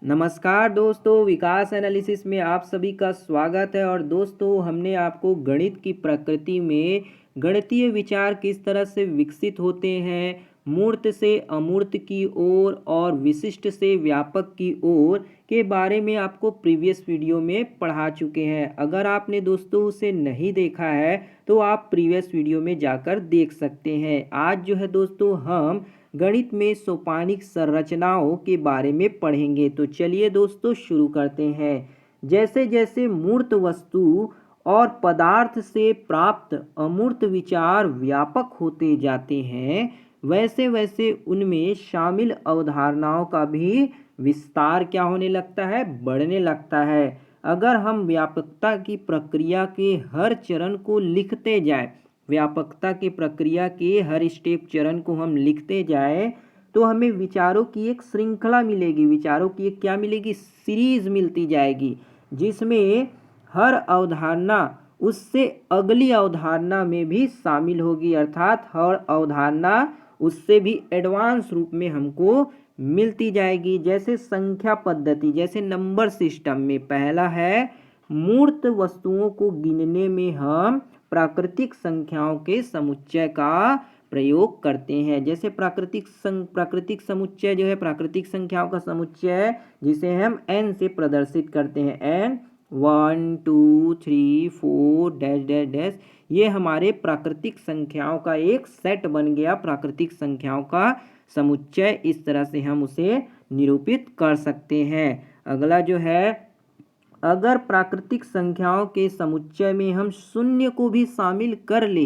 नमस्कार दोस्तों, विकास एनालिसिस में आप सभी का स्वागत है। और दोस्तों, हमने आपको गणित की प्रकृति में गणितीय विचार किस तरह से विकसित होते हैं, मूर्त से अमूर्त की ओर और विशिष्ट से व्यापक की ओर के बारे में आपको प्रीवियस वीडियो में पढ़ा चुके हैं। अगर आपने दोस्तों उसे नहीं देखा है तो आप प्रीवियस वीडियो में जाकर देख सकते हैं। आज जो है दोस्तों, हम गणित में सोपानिक संरचनाओं के बारे में पढ़ेंगे। तो चलिए दोस्तों शुरू करते हैं। जैसे जैसे मूर्त वस्तु और पदार्थ से प्राप्त अमूर्त विचार व्यापक होते जाते हैं, वैसे वैसे उनमें शामिल अवधारणाओं का भी विस्तार क्या होने लगता है, बढ़ने लगता है। अगर हम व्यापकता की प्रक्रिया के हर चरण को लिखते जाए, व्यापकता की प्रक्रिया के हर स्टेप चरण को हम लिखते जाए तो हमें विचारों की एक श्रृंखला मिलेगी, विचारों की एक क्या मिलेगी, सीरीज मिलती जाएगी, जिसमें हर अवधारणा उससे अगली अवधारणा में भी शामिल होगी। अर्थात हर अवधारणा उससे भी एडवांस रूप में हमको मिलती जाएगी। जैसे संख्या पद्धति, जैसे नंबर सिस्टम में पहला है मूर्त वस्तुओं को गिनने में हम प्राकृतिक संख्याओं के समुच्चय का प्रयोग करते हैं। जैसे प्राकृतिक समुच्चय जो है, प्राकृतिक संख्याओं का समुच्चय जिसे हम n से प्रदर्शित करते हैं। n 1 2 3 4 डैश डैश डैश, ये हमारे प्राकृतिक संख्याओं का एक सेट बन गया, प्राकृतिक संख्याओं का समुच्चय। इस तरह से हम उसे निरूपित कर सकते हैं। अगला जो है, अगर प्राकृतिक संख्याओं के समुच्चय में हम शून्य को भी शामिल कर ले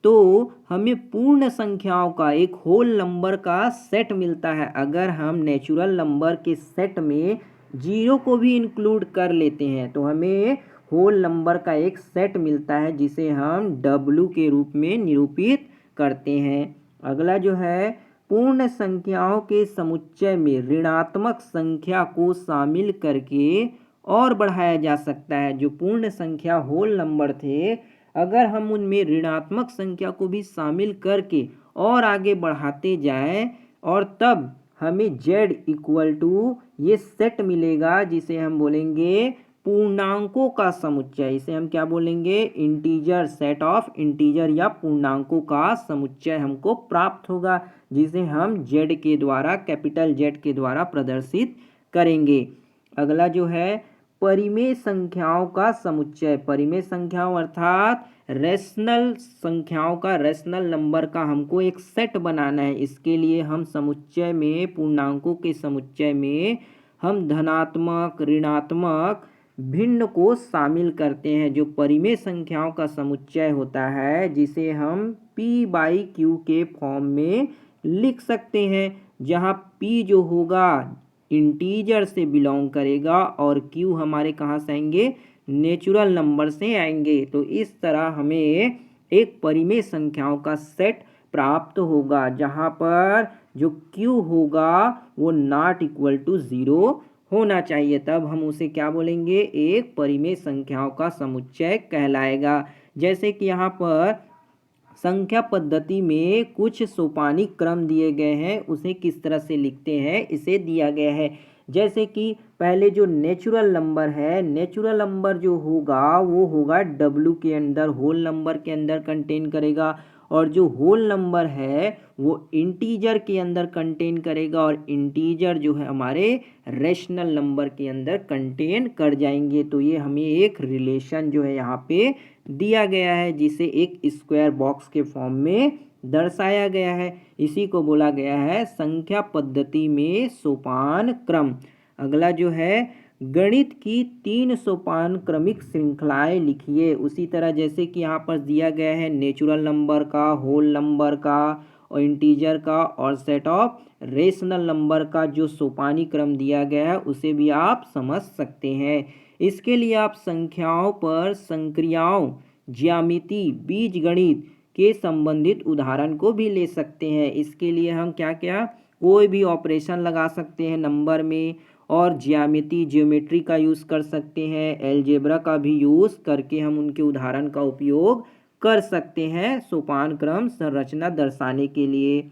तो हमें पूर्ण संख्याओं का एक होल नंबर का सेट मिलता है। अगर हम नेचुरल नंबर के सेट में जीरो को भी इंक्लूड कर लेते हैं तो हमें होल नंबर का एक सेट मिलता है, जिसे हम W के रूप में निरूपित करते हैं। अगला जो है, पूर्ण संख्याओं के समुच्चय में ऋणात्मक संख्या को शामिल करके और बढ़ाया जा सकता है। जो पूर्ण संख्या होल नंबर थे, अगर हम उनमें ऋणात्मक संख्या को भी शामिल करके और आगे बढ़ाते जाएं और तब हमें z इक्वल टू ये सेट मिलेगा, जिसे हम बोलेंगे पूर्णांकों का समुच्चय। इसे हम क्या बोलेंगे, इंटीजर, सेट ऑफ इंटीजर या पूर्णांकों का समुच्चय हमको प्राप्त होगा, जिसे हम z के द्वारा, कैपिटल Z के द्वारा प्रदर्शित करेंगे। अगला जो है, परिमेय संख्याओं का समुच्चय। परिमेय संख्याओं अर्थात रेशनल संख्याओं का, रेशनल नंबर का हमको एक सेट बनाना है। इसके लिए हम समुच्चय में, पूर्णांकों के समुच्चय में हम धनात्मक, ऋणात्मक, भिन्न को शामिल करते हैं। जो परिमेय संख्याओं का समुच्चय होता है, जिसे हम p/q के फॉर्म में लिख सकते हैं, जहाँ p जो होगा इंटीजर से बिलोंग करेगा और q हमारे कहाँ से आएंगे, नेचुरल नंबर से आएंगे। तो इस तरह हमें एक परिमेय संख्याओं का सेट प्राप्त होगा, जहाँ पर जो q होगा वो नॉट इक्वल टू 0 होना चाहिए। तब हम उसे क्या बोलेंगे, एक परिमेय संख्याओं का समुच्चय कहलाएगा। जैसे कि यहाँ पर संख्या पद्धति में कुछ सोपानिक क्रम दिए गए हैं, उसे किस तरह से लिखते हैं इसे दिया गया है। जैसे कि पहले जो नेचुरल नंबर है, नेचुरल नंबर जो होगा वो होगा W के अंदर, होल नंबर के अंदर कंटेन करेगा, और जो होल नंबर है वो इंटीजर के अंदर कंटेन करेगा, और इंटीजर जो है हमारे रेशनल नंबर के अंदर कंटेन कर जाएंगे। तो ये हमें एक रिलेशन जो है यहाँ पे दिया गया है, जिसे एक स्क्वायर बॉक्स के फॉर्म में दर्शाया गया है। इसी को बोला गया है संख्या पद्धति में सोपान क्रम। अगला जो है, गणित की 3 सोपान क्रमिक श्रृंखलाएं लिखिए। उसी तरह जैसे कि यहाँ पर दिया गया है नेचुरल नंबर का, होल नंबर का और इंटीजर का और सेट ऑफ रेशनल नंबर का जो सोपानी क्रम दिया गया है, उसे भी आप समझ सकते हैं। इसके लिए आप संख्याओं पर संक्रियाओं, ज्यामिति, बीजगणित के संबंधित उदाहरण को भी ले सकते हैं। इसके लिए हम क्या क्या, कोई भी ऑपरेशन लगा सकते हैं नंबर में, और ज्यामिति, ज्योमेट्री का यूज़ कर सकते हैं, एलजेब्रा का भी यूज़ करके हम उनके उदाहरण का उपयोग कर सकते हैं सोपान क्रम संरचना दर्शाने के लिए।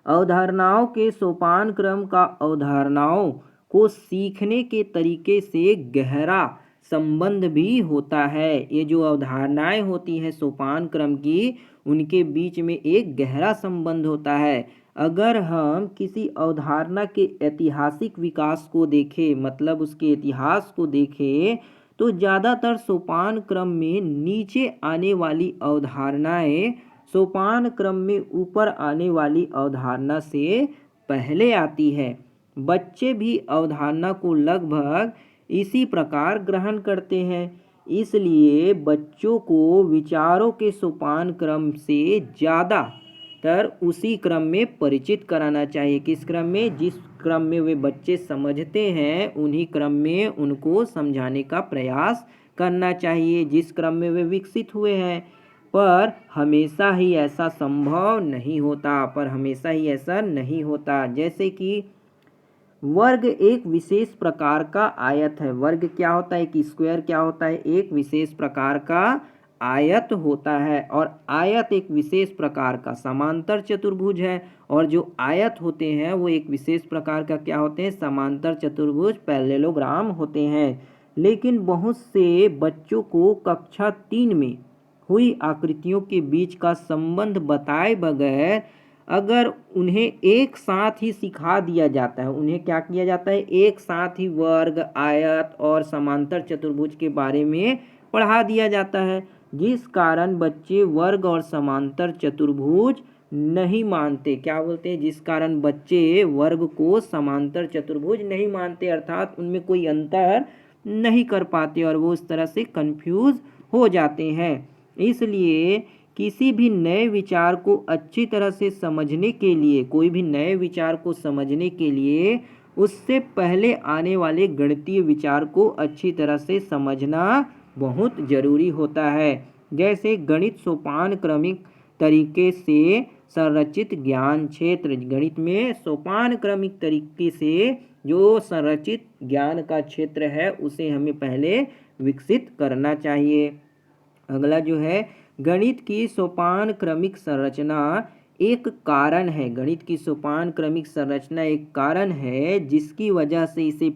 अवधारणाओं के सोपान क्रम का अवधारणाओं को सीखने के तरीके से गहरा संबंध भी होता है। ये जो अवधारणाएं होती हैं सोपान क्रम की, उनके बीच में एक गहरा संबंध होता है। अगर हम किसी अवधारणा के ऐतिहासिक विकास को देखें, मतलब उसके इतिहास को देखें, तो ज़्यादातर सोपान क्रम में नीचे आने वाली अवधारणाएं सोपान क्रम में ऊपर आने वाली अवधारणा से पहले आती है। बच्चे भी अवधारणा को लगभग इसी प्रकार ग्रहण करते हैं। इसलिए बच्चों को विचारों के सोपान क्रम से ज़्यादातर उसी क्रम में परिचित कराना चाहिए। किस क्रम में? जिस क्रम में वे बच्चे समझते हैं उन्हीं क्रम में उनको समझाने का प्रयास करना चाहिए, जिस क्रम में वे विकसित हुए हैं। पर हमेशा ही ऐसा संभव नहीं होता। जैसे कि वर्ग एक विशेष प्रकार का आयत है। वर्ग क्या होता है? एक स्क्वायर क्या होता है? एक विशेष प्रकार का आयत होता है। और आयत एक विशेष प्रकार का समांतर चतुर्भुज है। और जो आयत होते हैं वो एक विशेष प्रकार का क्या होते हैं? समांतर चतुर्भुज, पैरेललोग्राम होते हैं। लेकिन बहुत से बच्चों को कक्षा 3 में हुई आकृतियों के बीच का संबंध बताए बगैर अगर उन्हें एक साथ ही सिखा दिया जाता है, उन्हें क्या किया जाता है? एक साथ ही वर्ग, आयत और समांतर चतुर्भुज के बारे में पढ़ा दिया जाता है, जिस कारण बच्चे वर्ग और समांतर चतुर्भुज नहीं मानते। क्या बोलते हैं? जिस कारण बच्चे वर्ग को समांतर चतुर्भुज नहीं मानते, अर्थात उनमें कोई अंतर नहीं कर पाते और वो उस तरह से कंफ्यूज हो जाते हैं। इसलिए किसी भी नए विचार को अच्छी तरह से समझने के लिए, कोई भी नए विचार को समझने के लिए उससे पहले आने वाले गणितीय विचार को अच्छी तरह से समझना बहुत जरूरी होता है। जैसे गणित सोपान क्रमिक तरीके से संरचित ज्ञान क्षेत्र। गणित में सोपान क्रमिक तरीके से जो संरचित ज्ञान का क्षेत्र है उसे हमें पहले विकसित करना चाहिए। अगला जो है, गणित की सोपान क्रमिक संरचना एक कारण है। गणित की सोपान क्रमिक संरचना एक कारण है जिसकी वजह से इसे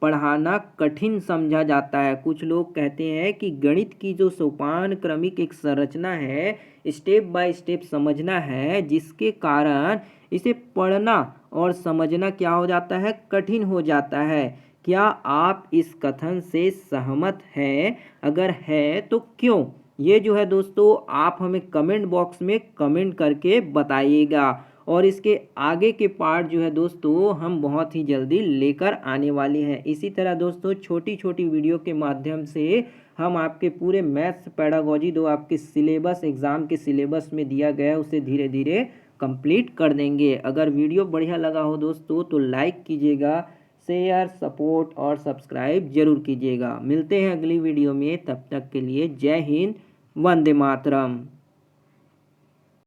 पढ़ाना कठिन समझा जाता है। कुछ लोग कहते हैं कि गणित की जो सोपान क्रमिक एक संरचना है, स्टेप बाय स्टेप समझना है, जिसके कारण इसे पढ़ना और समझना क्या हो जाता है? कठिन हो जाता है। क्या आप इस कथन से सहमत हैं? अगर है तो क्यों? ये जो है दोस्तों आप हमें कमेंट बॉक्स में कमेंट करके बताइएगा। और इसके आगे के पार्ट जो है दोस्तों हम बहुत ही जल्दी लेकर आने वाले हैं। इसी तरह दोस्तों छोटी छोटी वीडियो के माध्यम से हम आपके पूरे मैथ्स पेडागोजी जो आपके सिलेबस एग्ज़ाम के सिलेबस में दिया गया है उसे धीरे धीरे कंप्लीट कर देंगे। अगर वीडियो बढ़िया लगा हो दोस्तों तो लाइक कीजिएगा, शेयर, सपोर्ट और सब्सक्राइब जरूर कीजिएगा। मिलते हैं अगली वीडियो में, तब तक के लिए जय हिंद, वंदे मातरम।